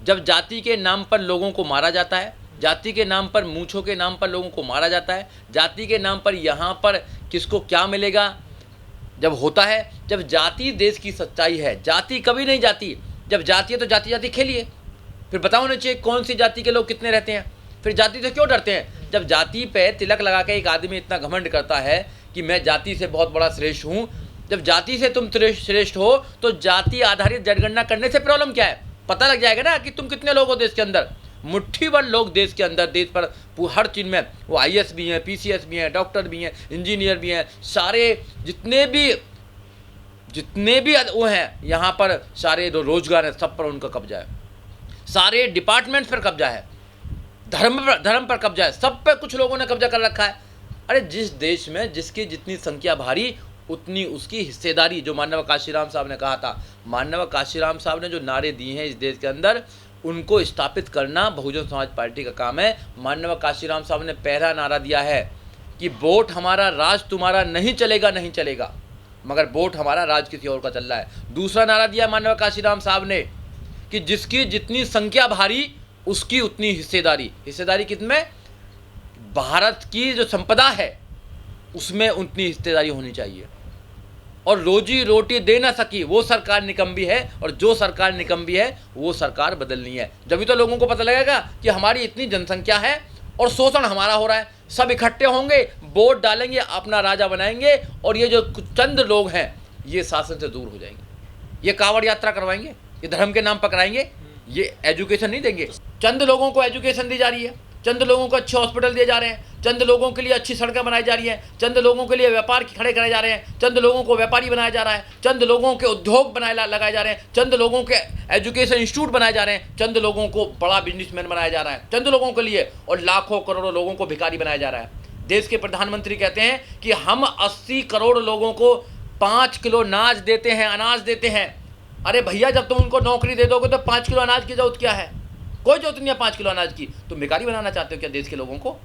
जब जाति के नाम पर लोगों को मारा जाता है, जाति के नाम पर, मूंछों के नाम पर लोगों को मारा जाता है, जाति के नाम पर यहाँ पर किसको क्या मिलेगा जब होता है, जब जाति देश की सच्चाई है। जाति कभी नहीं जाती, जब जाति है तो जाति जाति खेलिए, फिर बताओ ना चाहिए कौन सी जाति के लोग कितने रहते हैं, फिर जाति से क्यों डरते हैं। जब जाति पे तिलक लगा के एक आदमी इतना घमंड करता है कि मैं जाति से बहुत बड़ा श्रेष्ठ हूँ, जब जाति से तुम श्रेष्ठ हो तो जाति आधारित जनगणना करने से प्रॉब्लम क्या है, पता लग जाएगा ना कि तुम कितने लोग हो देश के अंदर। मुट्ठी भर लोग देश के अंदर, देश पर हर चीज़ में, वो आईएएस भी हैं, पीसीएस भी हैं, डॉक्टर भी हैं, इंजीनियर भी हैं, सारे जितने भी वो हैं यहाँ पर, सारे जो रोजगार हैं सब पर उनका कब्जा है, सारे डिपार्टमेंट्स पर कब्जा है, धर्म पर कब्जा है, सब पर कुछ लोगों ने कब्जा कर रखा है। अरे जिस देश में जिसकी जितनी संख्या भारी उतनी उसकी हिस्सेदारी, जो माननीय काशीराम साहब ने कहा था, माननीय काशीराम साहब ने जो नारे दिए हैं इस देश के अंदर, उनको स्थापित करना बहुजन समाज पार्टी का काम है। माननीय काशीराम साहब ने पहला नारा दिया है कि वोट हमारा राज तुम्हारा नहीं चलेगा, नहीं चलेगा, मगर वोट हमारा राज किसी और का चल रहा है। दूसरा नारा दिया माननीय काशीराम साहब ने कि जिसकी जितनी संख्या भारी उसकी उतनी हिस्सेदारी। हिस्सेदारी किसमें? भारत की जो संपदा है उसमें उतनी हिस्सेदारी होनी चाहिए। और रोजी रोटी दे ना सकी वो सरकार निकम्बी है, और जो सरकार निकम्बी है वो सरकार बदलनी है। जब तो लोगों को पता लगेगा कि हमारी इतनी जनसंख्या है और शोषण हमारा हो रहा है, सब इकट्ठे होंगे, वोट डालेंगे, अपना राजा बनाएंगे, और ये जो चंद लोग हैं ये शासन से दूर हो जाएंगे। ये कांवड़ यात्रा करवाएंगे, ये धर्म के नाम पर कराएंगे, ये एजुकेशन नहीं देंगे। चंद लोगों को एजुकेशन दी जा रही है, चंद लोगों को अच्छे हॉस्पिटल दिए जा रहे हैं, चंद लोगों के लिए अच्छी सड़कें बनाई जा रही हैं, चंद लोगों के लिए व्यापार खड़े कराए जा रहे हैं, चंद लोगों को व्यापारी बनाया जा रहा है, चंद लोगों के उद्योग लगाए जा रहे हैं, चंद लोगों के एजुकेशन इंस्टीट्यूट बनाए जा रहे हैं, चंद लोगों को बड़ा बिजनेसमैन बनाया जा रहा है, चंद लोगों के लिए, और लाखों करोड़ों लोगों को भिखारी बनाया जा रहा है। देश के प्रधानमंत्री कहते हैं कि हम 80 करोड़ लोगों को 5 किलो अनाज देते हैं, अनाज देते हैं। अरे भैया, जब तुम उनको नौकरी दे दोगे तो 5 किलो अनाज की जरूरत क्या है? कोई जरूरत नहीं है 5 किलो अनाज की। तुम भिखारी बनाना चाहते हो क्या देश के लोगों को?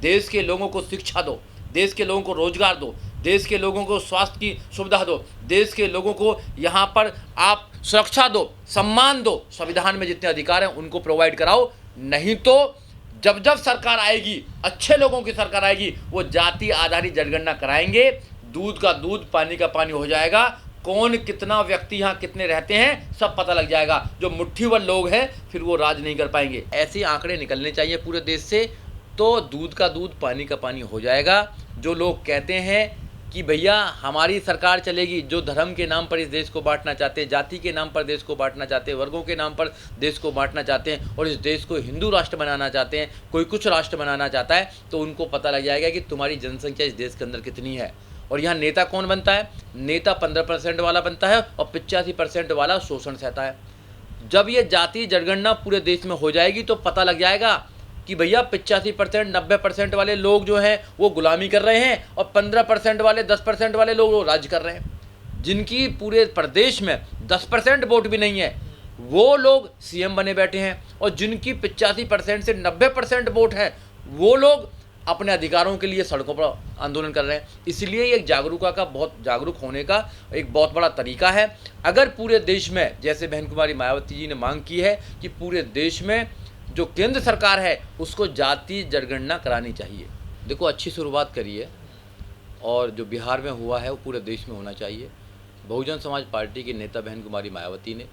देश के लोगों को शिक्षा दो, देश के लोगों को रोजगार दो, देश के लोगों को स्वास्थ्य की सुविधा दो, देश के लोगों को यहाँ पर आप सुरक्षा दो, सम्मान दो, संविधान में जितने अधिकार हैं उनको प्रोवाइड कराओ। नहीं तो जब जब सरकार आएगी, अच्छे लोगों की सरकार आएगी, वो जाति आधारित जनगणना कराएंगे, दूध का दूध पानी का पानी हो जाएगा। कौन कितना व्यक्ति यहाँ कितने रहते हैं सब पता लग जाएगा। जो मुट्ठी भर लोग हैं फिर वो राज नहीं कर पाएंगे। ऐसे आंकड़े निकलने चाहिए पूरे देश से, तो दूध का दूध पानी का पानी हो जाएगा। जो लोग कहते हैं कि भैया हमारी सरकार चलेगी, जो धर्म के नाम पर इस देश को बांटना चाहते हैं, जाति के नाम पर देश को बांटना चाहते हैं, वर्गों के नाम पर देश को बांटना चाहते हैं, और इस देश को हिंदू राष्ट्र बनाना चाहते हैं, कोई कुछ राष्ट्र बनाना चाहता है, तो उनको पता लग जाएगा कि तुम्हारी जनसंख्या इस देश के अंदर कितनी है। और यहाँ नेता कौन बनता है? नेता 15% वाला बनता है और 85% वाला शोषण सहता है। जब ये जाति जनगणना पूरे देश में हो जाएगी तो पता लग जाएगा कि भैया 85% 90% वाले लोग जो हैं वो गुलामी कर रहे हैं, और 15% वाले 10% वाले लोग वो राज कर रहे हैं। जिनकी पूरे प्रदेश में 10% वोट भी नहीं है वो लोग सीएम बने बैठे हैं, और जिनकी 85% से 90% वोट है वो लोग अपने अधिकारों के लिए सड़कों पर आंदोलन कर रहे हैं। इसलिए एक जागरूक होने का एक बहुत बड़ा तरीका है। अगर पूरे देश में, जैसे बहन कुमारी मायावती जी ने मांग की है कि पूरे देश में जो केंद्र सरकार है उसको जाति जनगणना करानी चाहिए। देखो, अच्छी शुरुआत करी है, और जो बिहार में हुआ है वो पूरे देश में होना चाहिए। बहुजन समाज पार्टी के नेता बहन कुमारी मायावती ने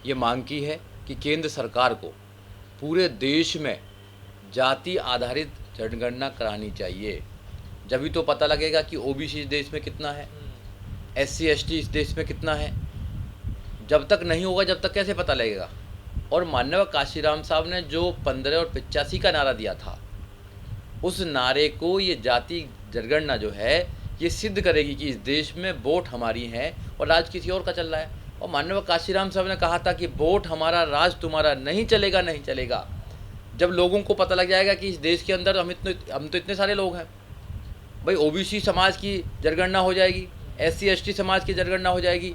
ये मांग की है कि केंद्र सरकार को पूरे देश में जाति आधारित जनगणना करानी चाहिए। जब भी तो पता लगेगा कि ओबीसी इस देश में कितना है, एससी एसटी इस देश में कितना है। जब तक नहीं होगा जब तक कैसे पता लगेगा। और माननीय काशीराम साहब ने जो 15 और 85 का नारा दिया था, उस नारे को ये जाति जनगणना जो है ये सिद्ध करेगी कि इस देश में वोट हमारी है और राज किसी और का चल रहा है। और माननीय काशीराम साहब ने कहा था कि वोट हमारा राज तुम्हारा नहीं चलेगा, नहीं चलेगा। जब लोगों को पता लग जाएगा कि इस देश के अंदर हम तो इतने सारे लोग हैं, भाई ओबीसी समाज की जनगणना हो जाएगी, एससी एसटी समाज की जनगणना हो जाएगी,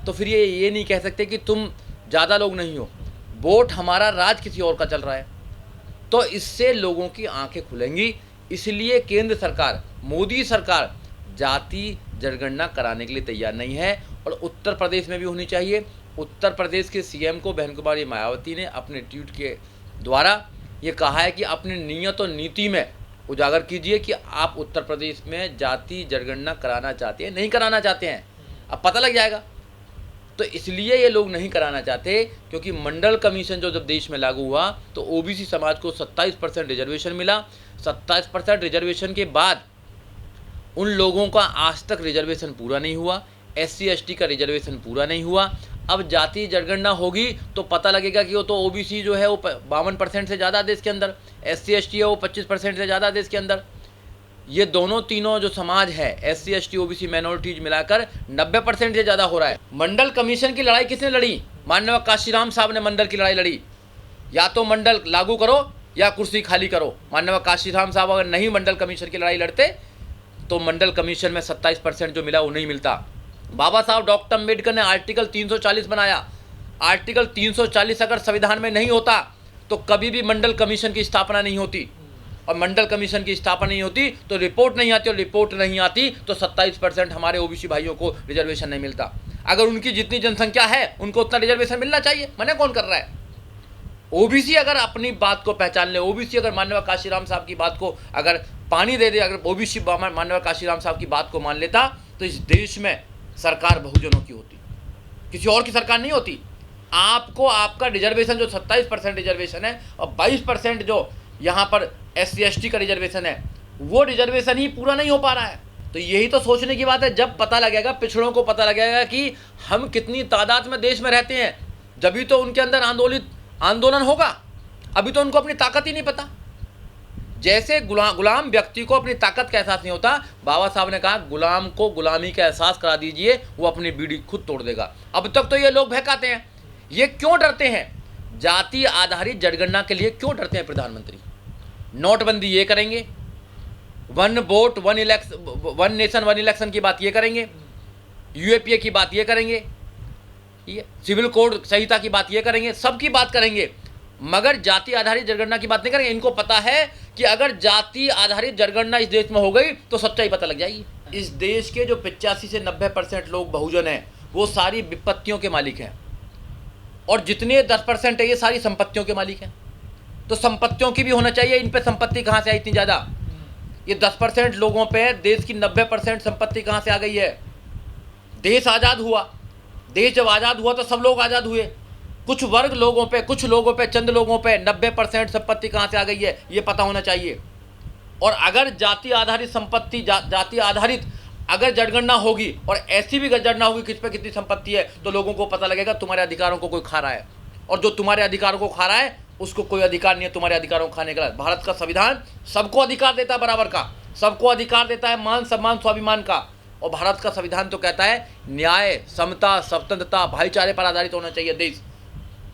तो फिर ये नहीं कह सकते कि तुम ज़्यादा लोग नहीं हो, वोट हमारा राज किसी और का चल रहा है। तो इससे लोगों की आंखें खुलेंगी। इसलिए केंद्र सरकार, मोदी सरकार जाति जनगणना कराने के लिए तैयार नहीं है, और उत्तर प्रदेश में भी होनी चाहिए, उत्तर प्रदेश के सीएम को बहन कुमारी मायावती ने अपने ट्वीट के द्वारा ये कहा है कि अपनी नीयत और नीति में उजागर कीजिए कि आप उत्तर प्रदेश में जाति जनगणना कराना चाहते हैं, नहीं कराना चाहते हैं। अब पता लग जाएगा। तो इसलिए ये लोग नहीं कराना चाहते, क्योंकि मंडल कमीशन जो जब देश में लागू हुआ तो ओबीसी समाज को 27% रिजर्वेशन मिला। 27% रिजर्वेशन के बाद उन लोगों का आज तक रिजर्वेशन पूरा नहीं हुआ। SC ST का रिजर्वेशन पूरा नहीं हुआ। अब जाति जनगणना होगी तो पता लगेगा कि वो तो ओबीसी जो है वो 52% से ज़्यादा देश के अंदर, SC ST है वो 25% से ज़्यादा देश के अंदर। ये दोनों तीनों जो समाज है SC ST OBC माइनॉरिटीज मिलाकर 90% से ज़्यादा हो रहा है। मंडल कमीशन की लड़ाई किसने लड़ी? माननीय काशीराम साहब ने मंडल की लड़ाई लड़ी। या तो मंडल लागू करो या कुर्सी खाली करो। माननीय काशीराम साहब अगर नहीं मंडल कमीशन की लड़ाई लड़ते तो मंडल कमीशन में 27% जो मिला वो नहीं मिलता। बाबा साहब डॉक्टर अम्बेडकर ने आर्टिकल 340 बनाया। आर्टिकल 340 अगर संविधान में नहीं होता तो कभी भी मंडल कमीशन की स्थापना नहीं होती, और मंडल कमीशन की स्थापना नहीं होती तो रिपोर्ट नहीं आती, और रिपोर्ट नहीं आती तो 27% हमारे ओबीसी भाइयों को रिजर्वेशन नहीं मिलता। अगर उनकी जितनी जनसंख्या है उनको उतना रिजर्वेशन मिलना चाहिए। मना कौन कर रहा है? ओबीसी अगर अपनी बात को पहचान ले, ओबीसी अगर माननीय काशीराम साहब की बात को अगर पानी दे दे, अगर ओबीसी माननीय काशीराम साहब की बात को मान लेता तो इस देश में सरकार बहुजनों की होती, किसी और की सरकार नहीं होती। आपको आपका रिजर्वेशन जो 27% रिजर्वेशन है और 22% जो यहाँ पर SC ST का रिजर्वेशन है, वो रिजर्वेशन ही पूरा नहीं हो पा रहा है। तो यही तो सोचने की बात है। जब पता लगेगा, पिछड़ों को पता लगेगा कि हम कितनी तादाद में देश में रहते हैं, जभी तो उनके अंदर आंदोलन होगा। अभी तो उनको अपनी ताकत ही नहीं पता। जैसे गुलाम व्यक्ति को अपनी ताकत का एहसास नहीं होता, बाबा साहब ने कहा गुलाम को गुलामी का एहसास करा दीजिए, वो अपनी बीड़ी खुद तोड़ देगा। अब तक तो ये लोग बहकाते हैं। ये क्यों डरते हैं? जाति आधारित जनगणना के लिए क्यों डरते हैं प्रधानमंत्री? नोटबंदी ये करेंगे, one vote one nation one election की बात ये करेंगे, UAPA की बात ये करेंगे, ये सिविल कोड संहिता की बात ये करेंगे, सबकी बात करेंगे, मगर जाति आधारित जनगणना की बात नहीं करेंगे। इनको पता है कि अगर जाति आधारित जनगणना इस देश में हो गई तो सच्चाई पता लग जाएगी। इस देश के जो 85 से 90% लोग बहुजन हैं वो सारी विपत्तियों के मालिक हैं, और जितने 10% है ये सारी संपत्तियों के मालिक हैं। तो संपत्तियों की भी होना चाहिए। इन पे संपत्ति कहाँ से आई इतनी ज़्यादा? ये 10% लोगों पे देश की 90% संपत्ति कहाँ से आ गई है? देश आज़ाद हुआ, देश जब आज़ाद हुआ तो सब लोग आज़ाद हुए। कुछ वर्ग लोगों पे, कुछ लोगों पे, चंद लोगों पे 90% संपत्ति कहाँ से आ गई है ये पता होना चाहिए। और अगर जाति आधारित संपत्ति जाति आधारित अगर जनगणना होगी और ऐसी भी जनगणना होगी किस पे कितनी संपत्ति है, तो लोगों को पता लगेगा तुम्हारे अधिकारों को कोई खा रहा है, और जो तुम्हारे अधिकारों को खा रहा है उसको कोई अधिकार नहीं है तुम्हारे अधिकारों को खाने का। भारत का संविधान सबको अधिकार देता है बराबर का, सबको अधिकार देता है मान सम्मान स्वाभिमान का। और भारत का संविधान तो कहता है न्याय, समता, स्वतंत्रता, भाईचारे पर आधारित होना चाहिए देश।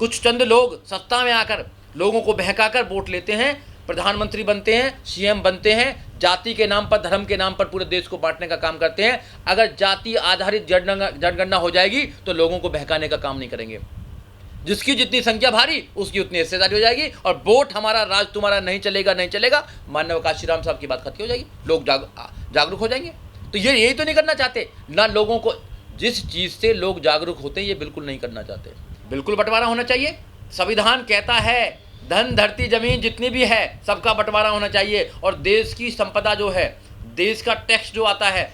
कुछ चंद लोग सत्ता में आकर लोगों को बहकाकर वोट लेते हैं, प्रधानमंत्री बनते हैं, CM बनते हैं, जाति के नाम पर, धर्म के नाम पर पूरे देश को बांटने का काम करते हैं। अगर जाति आधारित जनगणना हो जाएगी तो लोगों को बहकाने का काम नहीं करेंगे। जिसकी जितनी संख्या भारी उसकी उतनी हिस्सेदारी हो जाएगी, और वोट हमारा राज तुम्हारा नहीं चलेगा, नहीं चलेगा। माननीय काशीराम साहब की बात खत्म हो जाएगी, लोग जागरूक हो जाएंगे। तो ये यही तो नहीं करना चाहते ना। लोगों को जिस चीज़ से लोग जागरूक होते हैं ये बिल्कुल नहीं करना चाहते। बिल्कुल बंटवारा होना चाहिए। संविधान कहता है धन धरती जमीन जितनी भी है सबका बंटवारा होना चाहिए, और देश की संपदा जो है, देश का टैक्स जो आता है,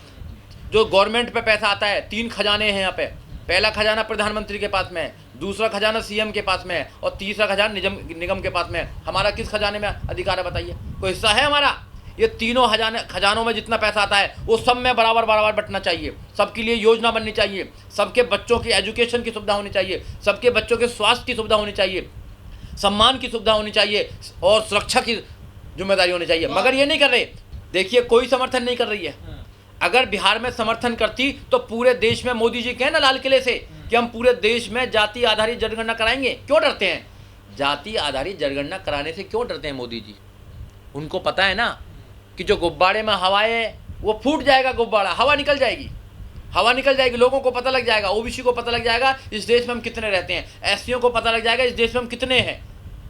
जो गवर्नमेंट पे पैसा आता है, 3 खजाने हैं यहाँ पे। पहला खजाना प्रधानमंत्री के पास में है, दूसरा खजाना CM के पास में है, और तीसरा खजाना निगम के पास में है। हमारा किस खजाने में अधिकार है बताइए? कोई हिस्सा है हमारा? ये तीनों खजानों में जितना पैसा आता है वो सब में बराबर बराबर बंटना चाहिए। सबके लिए योजना बननी चाहिए, सबके बच्चों की एजुकेशन की सुविधा होनी चाहिए, सबके बच्चों के स्वास्थ्य की सुविधा होनी चाहिए, सम्मान की सुविधा होनी चाहिए, और सुरक्षा की जिम्मेदारी होनी चाहिए। मगर ये नहीं कर रहे। देखिए कोई समर्थन नहीं कर रही है। अगर बिहार में समर्थन करती तो पूरे देश में, मोदी जी कहे ना लाल किले से कि हम पूरे देश में जाति आधारित जनगणना कराएंगे। क्यों डरते हैं? जाति आधारित जनगणना कराने से क्यों डरते हैं मोदी जी? उनको पता है ना कि जो गुब्बारे में हवा है वो फूट जाएगा, गुब्बारा हवा निकल जाएगी, हवा निकल जाएगी। लोगों को पता लग जाएगा, OBC को पता लग जाएगा इस देश में हम कितने रहते हैं, SCO को पता लग जाएगा इस देश में हम कितने हैं,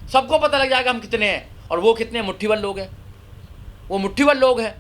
सबको पता लग जाएगा हम कितने हैं, और वो कितने मुट्ठीभर लोग हैं, वो मुट्ठीभर लोग हैं।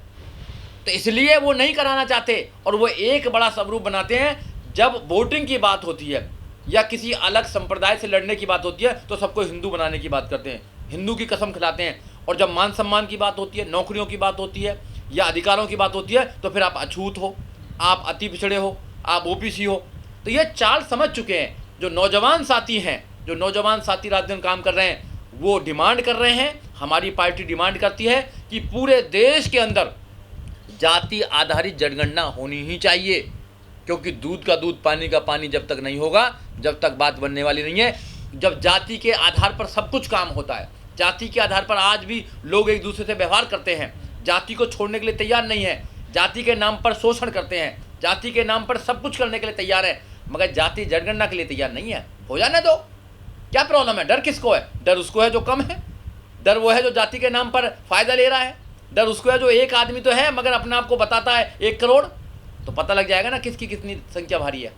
तो इसलिए वो नहीं कराना चाहते, और वो एक बड़ा सबरूप बनाते हैं। जब वोटिंग की बात होती है या किसी अलग संप्रदाय से लड़ने की बात होती है तो सबको हिंदू बनाने की बात करते हैं, हिंदू की कसम खिलाते हैं। और जब मान सम्मान की बात होती है, नौकरियों की बात होती है या अधिकारों की बात होती है तो फिर आप अछूत हो, आप अति पिछड़े हो, आप ओबीसी हो। तो ये चाल समझ चुके हैं जो नौजवान साथी हैं, जो नौजवान साथी रात दिन काम कर रहे हैं, वो डिमांड कर रहे हैं, हमारी पार्टी डिमांड करती है कि पूरे देश के अंदर जाति आधारित जनगणना होनी ही चाहिए, क्योंकि दूध का दूध पानी का पानी जब तक नहीं होगा, जब तक बात बनने वाली नहीं है। जब जाति के आधार पर सब कुछ काम होता है, जाति के आधार पर आज भी लोग एक दूसरे से व्यवहार करते हैं, जाति को छोड़ने के लिए तैयार नहीं है, जाति के नाम पर शोषण करते हैं, जाति के नाम पर सब कुछ करने के लिए तैयार है, मगर जाति जनगणना के लिए तैयार नहीं है। हो जाने दो, क्या प्रॉब्लम है? डर किसको है? डर उसको है जो कम है, डर वो है जो जाति के नाम पर फायदा ले रहा है, डर उसको है जो एक आदमी तो है मगर अपने आप को बताता है 1 करोड़। तो पता लग जाएगा ना किसकी कितनी संख्या भारी है।